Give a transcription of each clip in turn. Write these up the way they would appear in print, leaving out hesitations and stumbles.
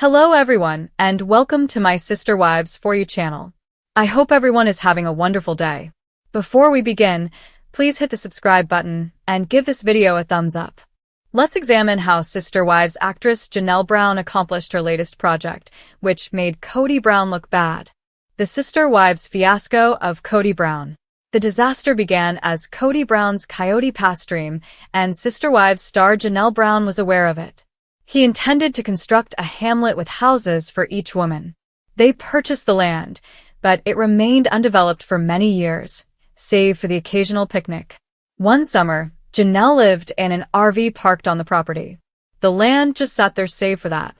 Hello everyone, and welcome to my Sister Wives For You channel. I hope everyone is having a wonderful day. Before we begin, please hit the subscribe button and give this video a thumbs up. Let's examine how Sister Wives actress Janelle Brown accomplished her latest project, which made Kody Brown look bad. The Sister Wives fiasco of Kody Brown. The disaster began as Kody Brown's Coyote Pass dream, and Sister Wives star Janelle Brown was aware of it. He intended to construct a hamlet with houses for each woman. They purchased the land, but it remained undeveloped for many years, save for the occasional picnic. One summer, Janelle lived in an RV parked on the property. The land just sat there save for that.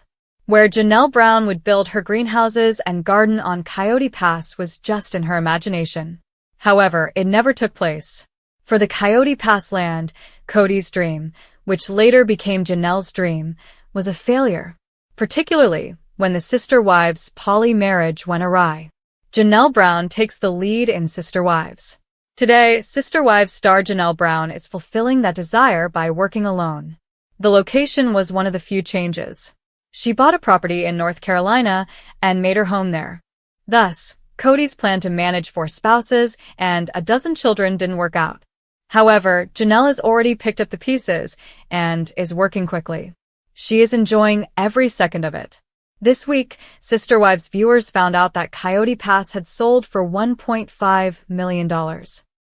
Where Janelle Brown would build her greenhouses and garden on Coyote Pass was just in her imagination. However, it never took place. For the Coyote Pass land, Kody's dream, which later became Janelle's dream, was a failure, particularly when the Sister Wives' poly-marriage went awry. Janelle Brown takes the lead in Sister Wives. Today, Sister Wives star Janelle Brown is fulfilling that desire by working alone. The location was one of the few changes. She bought a property in North Carolina and made her home there. Thus, Kody's plan to manage 4 spouses and a dozen children didn't work out. However, Janelle has already picked up the pieces and is working quickly. She is enjoying every second of it. This week, Sister Wives viewers found out that Coyote Pass had sold for $1.5 million.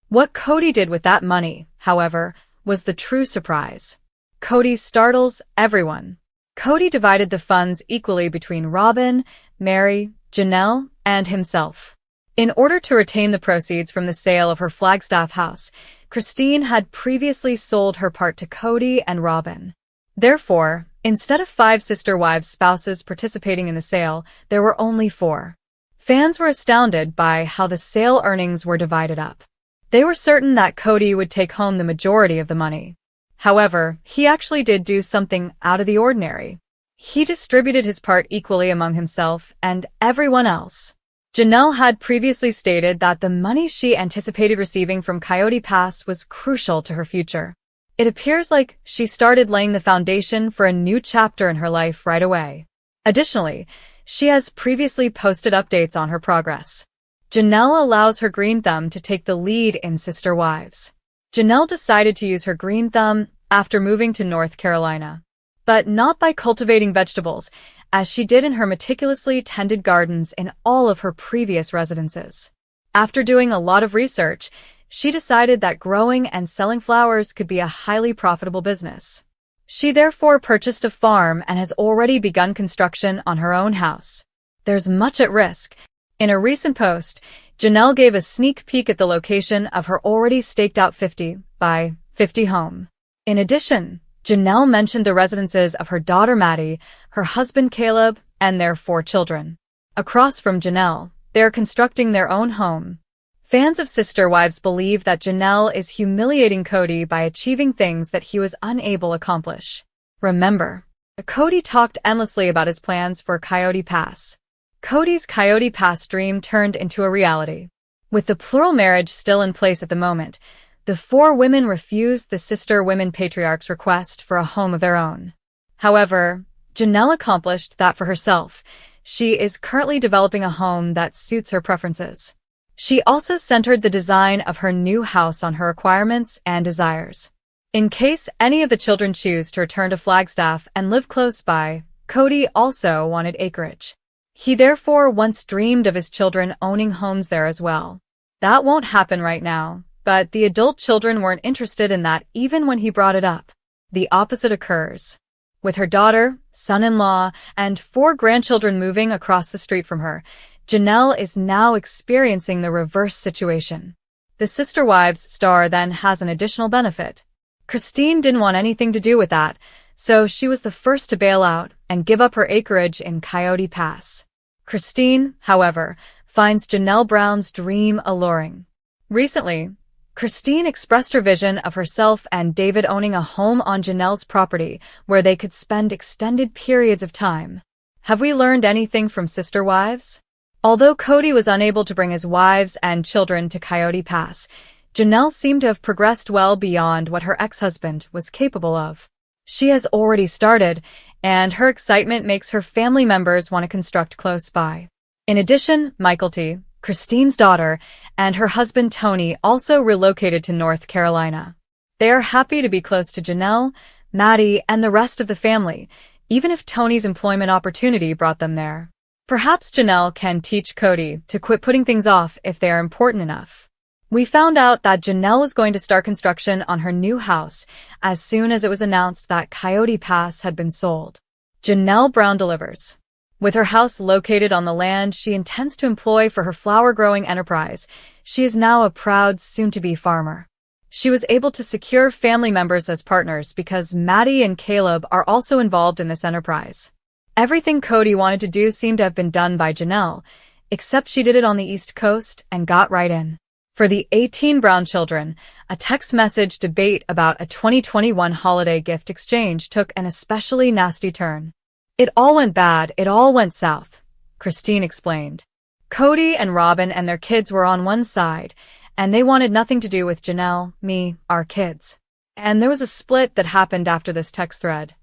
What Kody did with that money, however, was the true surprise. Kody startles everyone. Kody divided the funds equally between Robin, Meri, Janelle, and himself. In order to retain the proceeds from the sale of her Flagstaff house, Christine had previously sold her part to Kody and Robin. Therefore, instead of 5 Sister Wives spouses participating in the sale, there were only 4. Fans were astounded by how the sale earnings were divided up. They were certain that Kody would take home the majority of the money. However, he actually did do something out of the ordinary. He distributed his part equally among himself and everyone else. Janelle had previously stated that the money she anticipated receiving from Coyote Pass was crucial to her future. It appears like she started laying the foundation for a new chapter in her life right away. Additionally, she has previously posted updates on her progress. Janelle allows her green thumb to take the lead in Sister Wives. Janelle decided to use her green thumb after moving to North Carolina. But not by cultivating vegetables, as she did in her meticulously tended gardens in all of her previous residences. After doing a lot of research, she decided that growing and selling flowers could be a highly profitable business. She therefore purchased a farm and has already begun construction on her own house. There's much at risk. In a recent post, Janelle gave a sneak peek at the location of her already staked out 50 by 50 home. In addition, Janelle mentioned the residences of her daughter Maddie, her husband Caleb, and their 4 children. Across from Janelle, they are constructing their own home. Fans of Sister Wives believe that Janelle is humiliating Kody by achieving things that he was unable to accomplish. Remember, Kody talked endlessly about his plans for Coyote Pass. Kody's Coyote Pass dream turned into a reality. With the plural marriage still in place at the moment, the 4 women refused the Sister Women Patriarch's request for a home of their own. However, Janelle accomplished that for herself. She is currently developing a home that suits her preferences. She also centered the design of her new house on her requirements and desires. In case any of the children choose to return to Flagstaff and live close by, Kody also wanted acreage. He therefore once dreamed of his children owning homes there as well. That won't happen right now. But the adult children weren't interested in that even when he brought it up. The opposite occurs. With her daughter, son-in-law, and 4 grandchildren moving across the street from her, Janelle is now experiencing the reverse situation. The Sister Wives star then has an additional benefit. Christine didn't want anything to do with that, so she was the first to bail out and give up her acreage in Coyote Pass. Christine, however, finds Janelle Brown's dream alluring. Recently, Christine expressed her vision of herself and David owning a home on Janelle's property where they could spend extended periods of time. Have we learned anything from Sister Wives? Although Kody was unable to bring his wives and children to Coyote Pass, Janelle seemed to have progressed well beyond what her ex-husband was capable of. She has already started, and her excitement makes her family members want to construct close by. In addition, Coyote, Christine's daughter, and her husband Tony also relocated to North Carolina. They are happy to be close to Janelle, Maddie, and the rest of the family, even if Tony's employment opportunity brought them there. Perhaps Janelle can teach Kody to quit putting things off if they are important enough. We found out that Janelle was going to start construction on her new house as soon as it was announced that Coyote Pass had been sold. Janelle Brown delivers. With her house located on the land she intends to employ for her flower-growing enterprise, she is now a proud, soon-to-be farmer. She was able to secure family members as partners because Maddie and Caleb are also involved in this enterprise. Everything Kody wanted to do seemed to have been done by Janelle, except she did it on the East Coast and got right in. For the 18 Brown children, a text message debate about a 2021 holiday gift exchange took an especially nasty turn. It all went bad, it all went south, Christine explained. Kody and Robin and their kids were on one side, and they wanted nothing to do with Janelle, me, our kids. And there was a split that happened after this text thread.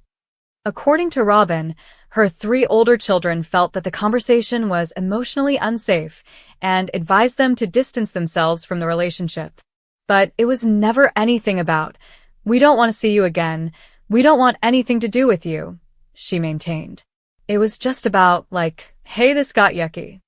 According to Robin, her 3 older children felt that the conversation was emotionally unsafe and advised them to distance themselves from the relationship. But it was never anything about, "We don't want to see you again, we don't want anything to do with you," she maintained. It was just about, like, "Hey, this got yucky."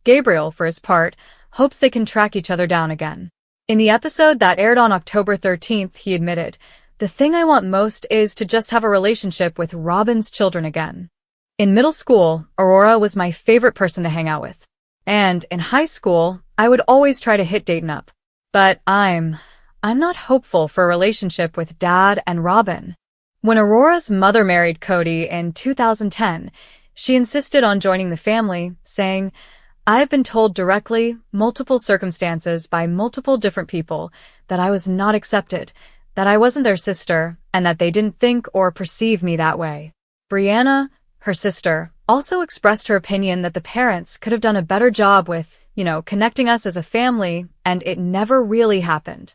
Gabriel, for his part, hopes they can track each other down again. In the episode that aired on October 13th, he admitted, "The thing I want most is to just have a relationship with Robin's children again." In middle school, Aurora was my favorite person to hang out with. And in high school, I would always try to hit Dayton up. But I'm not hopeful for a relationship with Dad and Robin. When Aurora's mother married Kody in 2010, she insisted on joining the family, saying, "I've been told directly, multiple circumstances by multiple different people, that I was not accepted, that I wasn't their sister, and that they didn't think or perceive me that way." Brianna, her sister, also expressed her opinion that the parents could have done a better job with, connecting us as a family, and it never really happened.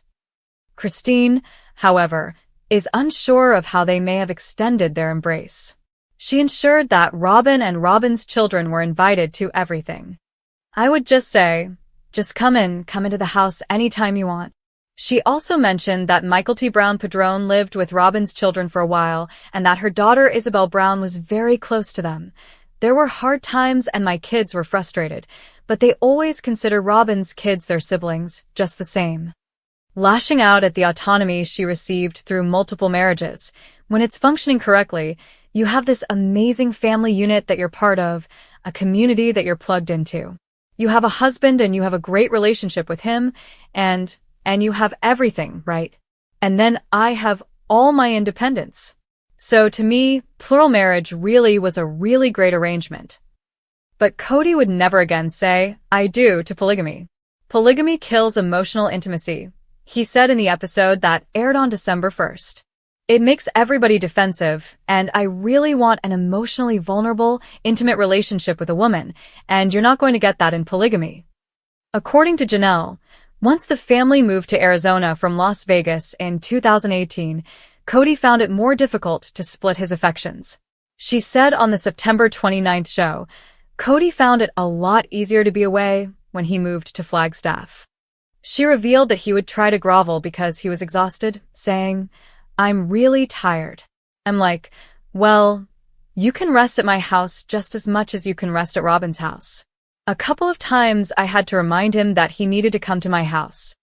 Christine, however, is unsure of how they may have extended their embrace. She ensured that Robin and Robin's children were invited to everything. "I would just say, just come into the house anytime you want." She also mentioned that Coyote Brown Padron lived with Robin's children for a while and that her daughter Isabel Brown was very close to them. "There were hard times and my kids were frustrated, but they always consider Robin's kids their siblings, just the same." Lashing out at the autonomy she received through multiple marriages, when it's functioning correctly, you have this amazing family unit that you're part of, a community that you're plugged into. You have a husband and you have a great relationship with him, and you have everything, right? And then I have all my independence. So to me, plural marriage really was a really great arrangement. But Kody would never again say, "I do" to polygamy. "Polygamy kills emotional intimacy," he said in the episode that aired on December 1st. "It makes everybody defensive, and I really want an emotionally vulnerable, intimate relationship with a woman, and you're not going to get that in polygamy." According to Janelle, once the family moved to Arizona from Las Vegas in 2018, Kody found it more difficult to split his affections. She said on the September 29th show, Kody found it a lot easier to be away when he moved to Flagstaff. She revealed that he would try to grovel because he was exhausted, saying, "I'm really tired." I'm like, well, you can rest at my house just as much as you can rest at Robin's house. A couple of times I had to remind him that he needed to come to my house.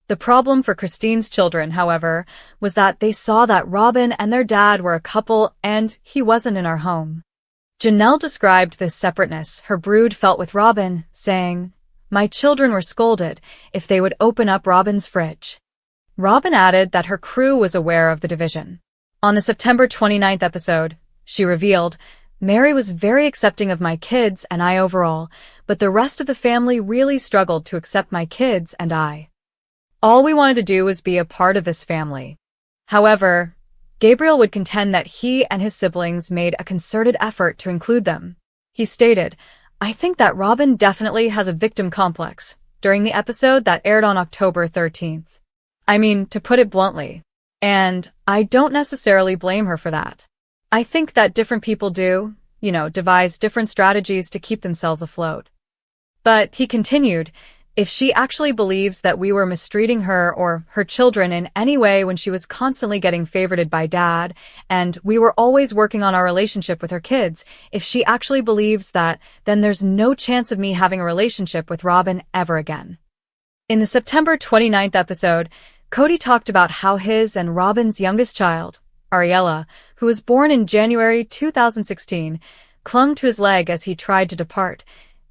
The problem for Christine's children, however, was that they saw that Robin and their dad were a couple and he wasn't in our home. Janelle described this separateness her brood felt with Robin, saying, "My children were scolded if they would open up Robin's fridge." Robin added that her crew was aware of the division. On the September 29th episode, she revealed, "Meri was very accepting of my kids and I overall, but the rest of the family really struggled to accept my kids and I. All we wanted to do was be a part of this family." However, Gabriel would contend that he and his siblings made a concerted effort to include them. He stated, "I think that Robin definitely has a victim complex," during the episode that aired on October 13th. I mean, to put it bluntly. And I don't necessarily blame her for that. I think that different people do, devise different strategies to keep themselves afloat. But, he continued, if she actually believes that we were mistreating her or her children in any way when she was constantly getting favorited by dad, and we were always working on our relationship with her kids, if she actually believes that, then there's no chance of me having a relationship with Robin ever again. In the September 29th episode, Kody talked about how his and Robin's youngest child, Ariella, who was born in January 2016, clung to his leg as he tried to depart,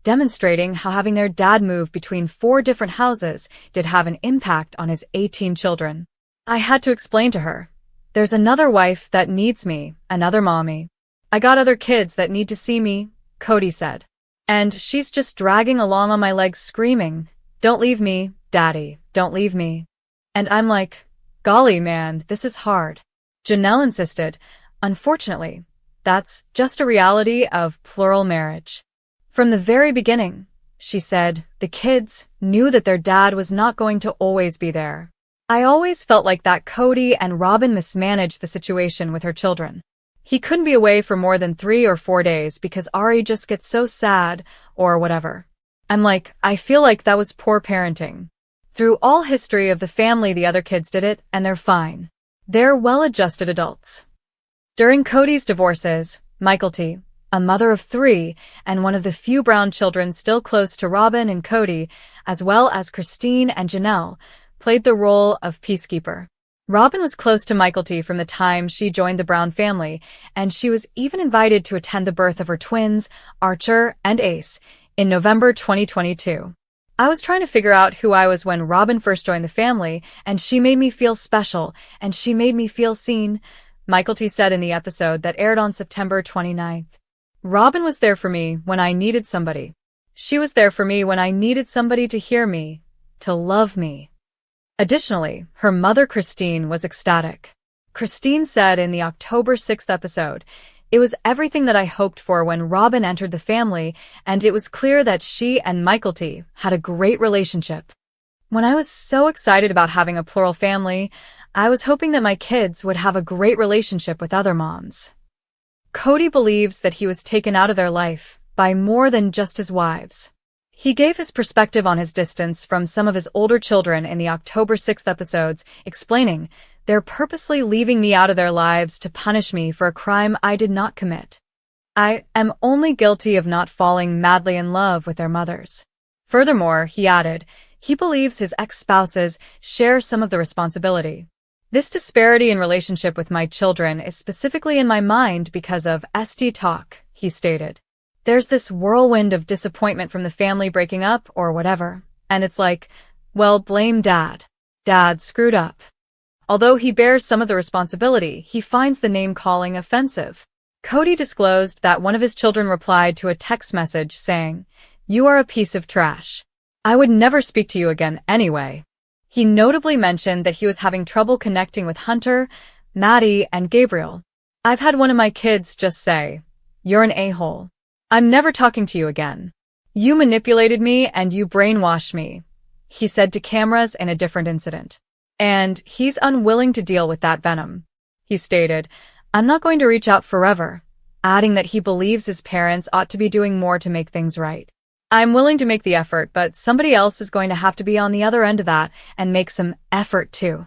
demonstrating how having their dad move between 4 different houses did have an impact on his 18 children. I had to explain to her, there's another wife that needs me, another mommy. I got other kids that need to see me, Kody said. And she's just dragging along on my legs screaming, don't leave me, daddy, don't leave me. And I'm like, golly man, this is hard. Janelle insisted, unfortunately, that's just a reality of plural marriage. From the very beginning, she said, the kids knew that their dad was not going to always be there. I always felt like that Kody and Robin mismanaged the situation with her children. He couldn't be away for more than 3 or 4 days because Ari just gets so sad or whatever. I'm like, I feel like that was poor parenting. Through all history of the family, the other kids did it, and they're fine. They're well-adjusted adults. During Kody's divorces, Coyote, a mother of 3, and one of the few brown children still close to Robin and Kody, as well as Christine and Janelle, played the role of peacekeeper. Robin was close to Coyote from the time she joined the Brown family, and she was even invited to attend the birth of her twins, Archer and Ace, in November 2022. I was trying to figure out who I was when Robin first joined the family, and she made me feel special, and she made me feel seen, Coyote said in the episode that aired on September 29th. Robin was there for me when I needed somebody. She was there for me when I needed somebody to hear me, to love me. Additionally, her mother Christine was ecstatic. Christine said in the October 6th episode, it was everything that I hoped for when Robin entered the family, and it was clear that she and Coyote had a great relationship. When I was so excited about having a plural family, I was hoping that my kids would have a great relationship with other moms. Kody believes that he was taken out of their life by more than just his wives. He gave his perspective on his distance from some of his older children in the October 6th episodes, explaining, they're purposely leaving me out of their lives to punish me for a crime I did not commit. I am only guilty of not falling madly in love with their mothers. Furthermore, he added, he believes his ex-spouses share some of the responsibility. This disparity in relationship with my children is specifically in my mind because of SD talk, he stated. There's this whirlwind of disappointment from the family breaking up or whatever, and it's like, well, blame dad. Dad screwed up. Although he bears some of the responsibility, he finds the name-calling offensive. Kody disclosed that one of his children replied to a text message saying, you are a piece of trash. I would never speak to you again anyway. He notably mentioned that he was having trouble connecting with Hunter, Maddie, and Gabriel. I've had one of my kids just say, you're an a-hole. I'm never talking to you again. You manipulated me and you brainwashed me, he said to cameras in a different incident. And he's unwilling to deal with that venom. He stated, I'm not going to reach out forever, adding that he believes his parents ought to be doing more to make things right. I'm willing to make the effort, but somebody else is going to have to be on the other end of that and make some effort too.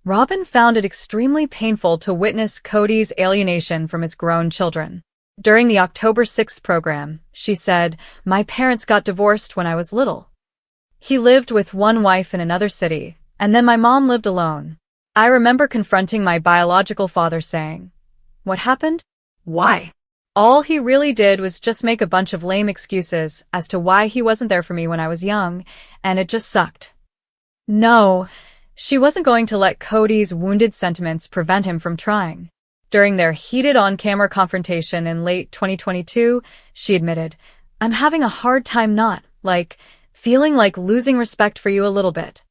Robin found it extremely painful to witness Kody's alienation from his grown children. During the October 6th program, she said, my parents got divorced when I was little. He lived with one wife in another city, and then my mom lived alone. I remember confronting my biological father saying, what happened? Why? All he really did was just make a bunch of lame excuses as to why he wasn't there for me when I was young, and it just sucked. No, she wasn't going to let Kody's wounded sentiments prevent him from trying. During their heated on-camera confrontation in late 2022, she admitted, I'm having a hard time feeling like losing respect for you a little bit.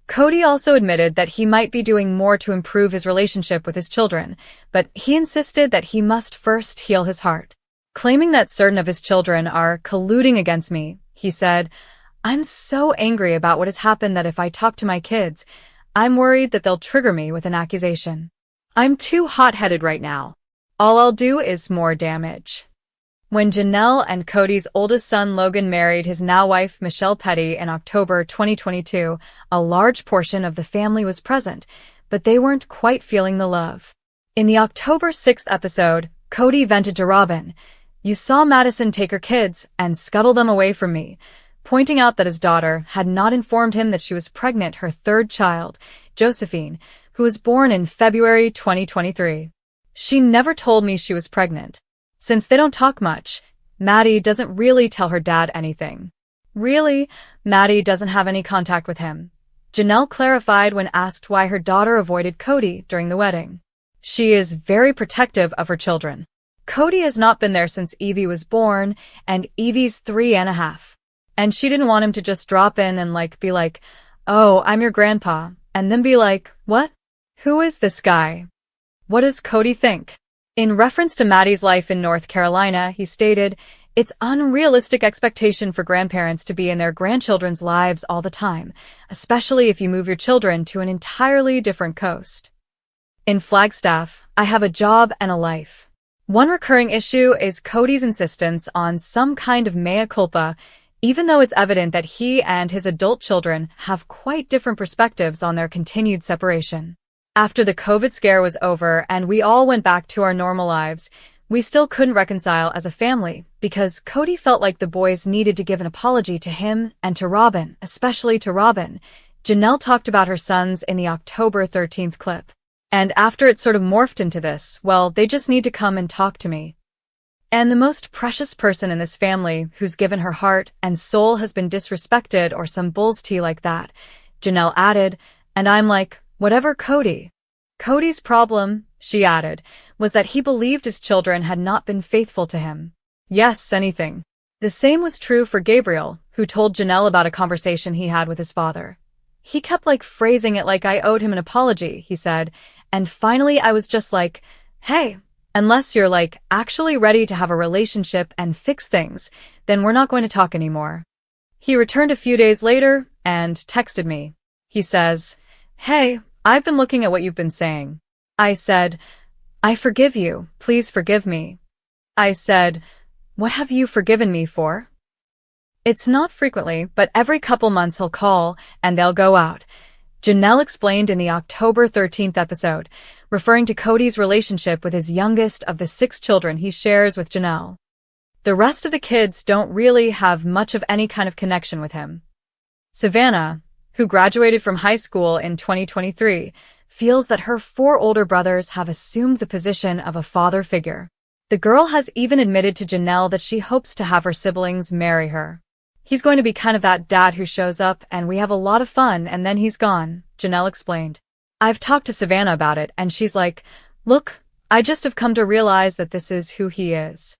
Kody also admitted that he might be doing more to improve his relationship with his children, but he insisted that he must first heal his heart. Claiming that certain of his children are colluding against me, he said, I'm so angry about what has happened that if I talk to my kids, I'm worried that they'll trigger me with an accusation. I'm too hot-headed right now. All I'll do is more damage. When Janelle and Kody's oldest son Logan married his now wife Michelle Petty in October 2022, a large portion of the family was present, but they weren't quite feeling the love. In the October 6th episode, Kody vented to Robin, "You saw Madison take her kids and scuttle them away from me," pointing out that his daughter had not informed him that she was pregnant, her third child, Josephine, who was born in February 2023. "She never told me she was pregnant." Since they don't talk much, Maddie doesn't really tell her dad anything. Really, Maddie doesn't have any contact with him. Janelle clarified when asked why her daughter avoided Kody during the wedding. She is very protective of her children. Kody has not been there since Evie was born, and Evie's 3.5. And she didn't want him to just drop in and be like, "Oh, I'm your grandpa," and then be like, "What? Who is this guy? What does Kody think?" In reference to Maddie's life in North Carolina, he stated, "It's unrealistic expectation for grandparents to be in their grandchildren's lives all the time, especially if you move your children to an entirely different coast. In Flagstaff, I have a job and a life." One recurring issue is Kody's insistence on some kind of mea culpa, even though it's evident that he and his adult children have quite different perspectives on their continued separation. After the COVID scare was over and we all went back to our normal lives, we still couldn't reconcile as a family because Kody felt like the boys needed to give an apology to him and to Robin, especially to Robin. Janelle talked about her sons in the October 13th clip. And after it sort of morphed into this, well, they just need to come and talk to me. And the most precious person in this family who's given her heart and soul has been disrespected or some bull's tea like that, Janelle added, and I'm like, whatever, Kody. Kody's problem, she added, was that he believed his children had not been faithful to him. Yes, anything. The same was true for Gabriel, who told Janelle about a conversation he had with his father. He kept phrasing it like I owed him an apology, he said, and finally I was just like, hey, unless you're actually ready to have a relationship and fix things, then we're not going to talk anymore. He returned a few days later and texted me. He says, "Hey, I've been looking at what you've been saying." I said, "I forgive you, please forgive me." I said, "What have you forgiven me for?" It's not frequently, but every couple months he'll call and they'll go out. Janelle explained in the October 13th episode, referring to Kody's relationship with his youngest of the 6 children he shares with Janelle. The rest of the kids don't really have much of any kind of connection with him. Savannah, who graduated from high school in 2023, feels that her 4 older brothers have assumed the position of a father figure. The girl has even admitted to Janelle that she hopes to have her siblings marry her. "He's going to be kind of that dad who shows up and we have a lot of fun and then he's gone," Janelle explained. "I've talked to Savannah about it and she's like, look, I just have come to realize that this is who he is.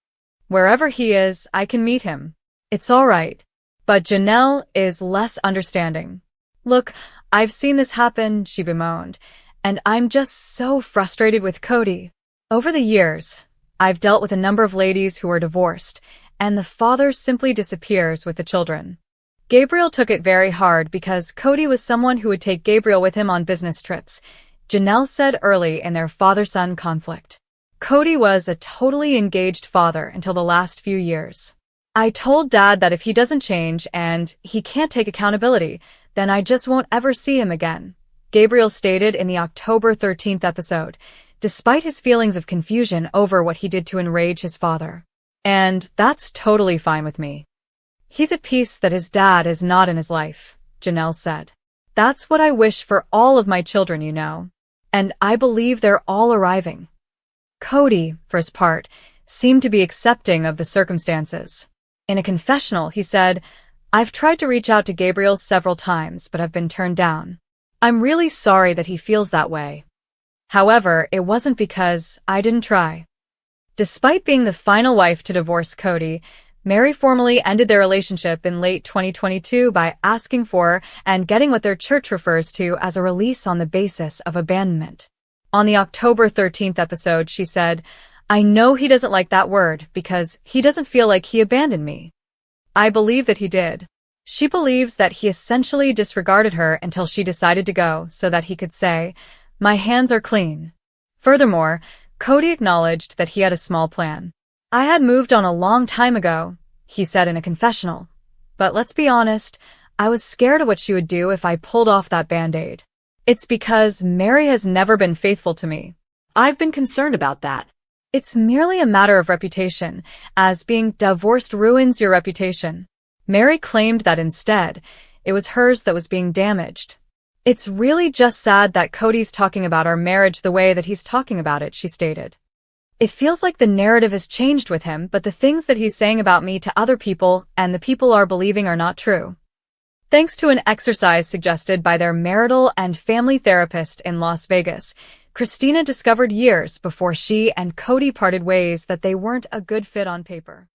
Wherever he is, I can meet him. It's all right." But Janelle is less understanding. "Look, I've seen this happen," she bemoaned, "and I'm just so frustrated with Kody. Over the years, I've dealt with a number of ladies who are divorced, and the father simply disappears with the children. Gabriel took it very hard because Kody was someone who would take Gabriel with him on business trips," Janelle said early in their father-son conflict. "Kody was a totally engaged father until the last few years. I told Dad that if he doesn't change and he can't take accountability, then I just won't ever see him again," Gabriel stated in the October 13th episode, despite his feelings of confusion over what he did to enrage his father. "And that's totally fine with me. He's at peace that his dad is not in his life," Janelle said. "That's what I wish for all of my children, you know. And I believe they're all arriving." Kody, for his part, seemed to be accepting of the circumstances. In a confessional, he said, "I've tried to reach out to Gabriel several times, but have been turned down. I'm really sorry that he feels that way. However, it wasn't because I didn't try." Despite being the final wife to divorce Kody, Meri formally ended their relationship in late 2022 by asking for and getting what their church refers to as a release on the basis of abandonment. On the October 13th episode, she said, "I know he doesn't like that word because he doesn't feel like he abandoned me. I believe that he did." She believes that he essentially disregarded her until she decided to go so that he could say, "My hands are clean." Furthermore, Kody acknowledged that he had a small plan. I had moved on a long time ago, he said in a confessional. But let's be honest, I was scared of what she would do if I pulled off that band-aid. It's because Meri has never been faithful to me. I've been concerned about that. It's merely a matter of reputation, as being divorced ruins your reputation. Meri claimed that instead, it was hers that was being damaged. It's really just sad that Kody's talking about our marriage the way that he's talking about it, she stated. It feels like the narrative has changed with him, but the things that he's saying about me to other people and the people are believing are not true. Thanks to an exercise suggested by their marital and family therapist in Las Vegas, Christina discovered years before she and Kody parted ways that they weren't a good fit on paper.